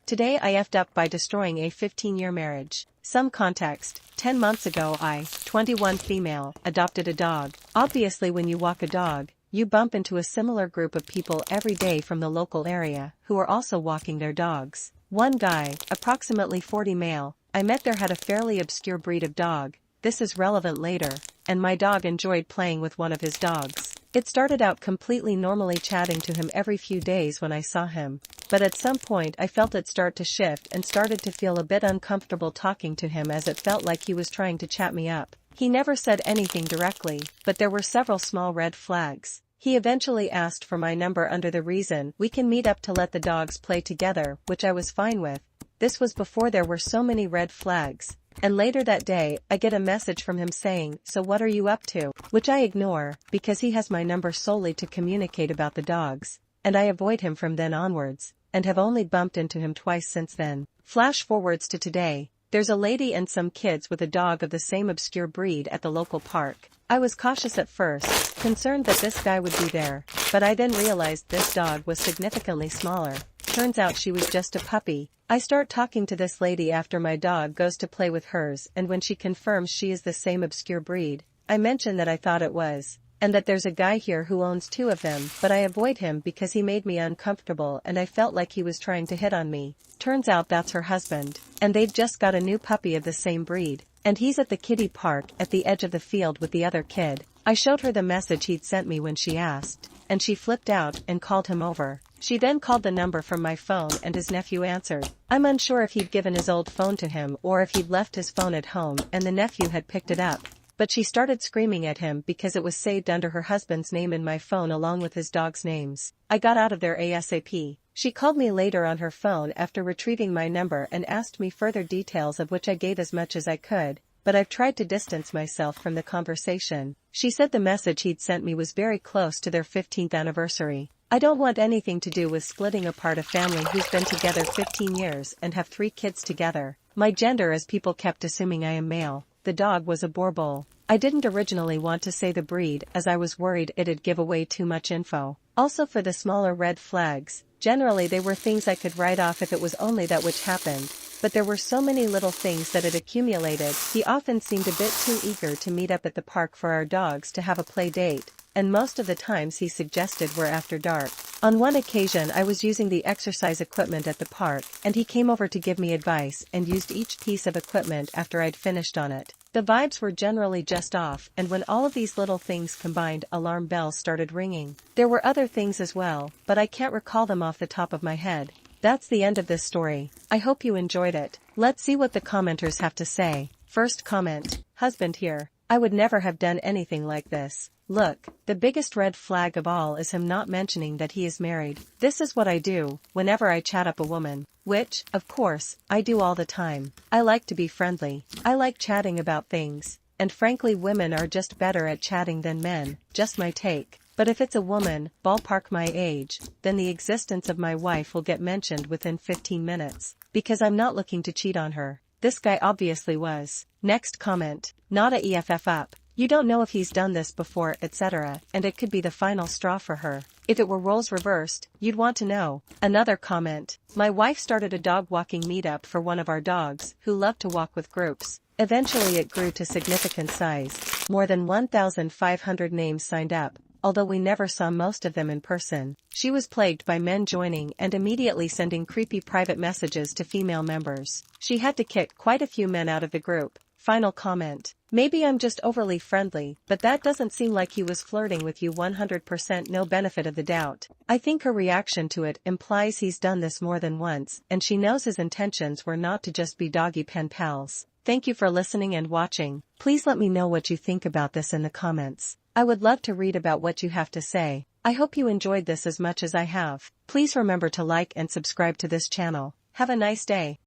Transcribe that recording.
Today I effed up by destroying a 15-year marriage. Some context. 10 months ago I, 21 female, adopted a dog. Obviously when you walk a dog, you bump into a similar group of people every day from the local area who are also walking their dogs. One guy, approximately 40 male, I met there had a fairly obscure breed of dog. This is relevant later, and my dog enjoyed playing with one of his dogs. It started out completely normally chatting to him every few days when I saw him, but at some point I felt it start to shift and started to feel a bit uncomfortable talking to him as it felt like he was trying to chat me up. He never said anything directly, but there were several small red flags. He eventually asked for my number under the reason we can meet up to let the dogs play together, which I was fine with. This was before there were so many red flags. And later that day, I get a message from him saying, "So what are you up to?" Which I ignore, because he has my number solely to communicate about the dogs, and I avoid him from then onwards, and have only bumped into him twice since then. Flash forwards to today, there's a lady and some kids with a dog of the same obscure breed at the local park. I was cautious at first, concerned that this guy would be there, but I then realized this dog was significantly smaller. Turns out she was just a puppy. I start talking to this lady after my dog goes to play with hers, and when she confirms she is the same obscure breed, I mention that I thought it was, and that there's a guy here who owns 2 of them, but I avoid him because he made me uncomfortable and I felt like he was trying to hit on me. Turns out that's her husband, and they'd just got a new puppy of the same breed, and he's at the kiddie park at the edge of the field with the other kid. I showed her the message he'd sent me when she asked, and she flipped out and called him over. She then called the number from my phone and his nephew answered. I'm unsure if he'd given his old phone to him or if he'd left his phone at home and the nephew had picked it up. But she started screaming at him because it was saved under her husband's name in my phone along with his dog's names. I got out of there ASAP. She called me later on her phone after retrieving my number and asked me further details, of which I gave as much as I could, but I've tried to distance myself from the conversation. She said the message he'd sent me was very close to their 15th anniversary. I don't want anything to do with splitting apart a family who's been together 15 years and have 3 kids together. My gender, as people kept assuming I am male. The dog was a Boerboel. I didn't originally want to say the breed as I was worried it'd give away too much info. Also, for the smaller red flags, generally they were things I could write off if it was only that which happened, but there were so many little things that had accumulated. He often seemed a bit too eager to meet up at the park for our dogs to have a play date, and most of the times he suggested were after dark. On one occasion I was using the exercise equipment at the park, and he came over to give me advice and used each piece of equipment after I'd finished on it. The vibes were generally just off, and when all of these little things combined, alarm bells started ringing. There were other things as well, but I can't recall them off the top of my head. That's the end of this story. I hope you enjoyed it. Let's see what the commenters have to say. First comment. Husband here. I would never have done anything like this. Look, the biggest red flag of all is him not mentioning that he is married. This is what I do whenever I chat up a woman, which, of course, I do all the time. I like to be friendly. I like chatting about things, and frankly women are just better at chatting than men, just my take. But if it's a woman, ballpark my age, then the existence of my wife will get mentioned within 15 minutes, because I'm not looking to cheat on her. This guy obviously was. Next comment. Not a EFF up. You don't know if he's done this before, etc., and it could be the final straw for her. If it were roles reversed, you'd want to know. Another comment. My wife started a dog walking meetup for one of our dogs, who loved to walk with groups. Eventually it grew to significant size. More than 1,500 names signed up, although we never saw most of them in person. She was plagued by men joining and immediately sending creepy private messages to female members. She had to kick quite a few men out of the group. Final comment. Maybe I'm just overly friendly, but that doesn't seem like he was flirting with you. 100% no benefit of the doubt. I think her reaction to it implies he's done this more than once, and she knows his intentions were not to just be doggy pen pals. Thank you for listening and watching. Please let me know what you think about this in the comments. I would love to read about what you have to say. I hope you enjoyed this as much as I have. Please remember to like and subscribe to this channel. Have a nice day.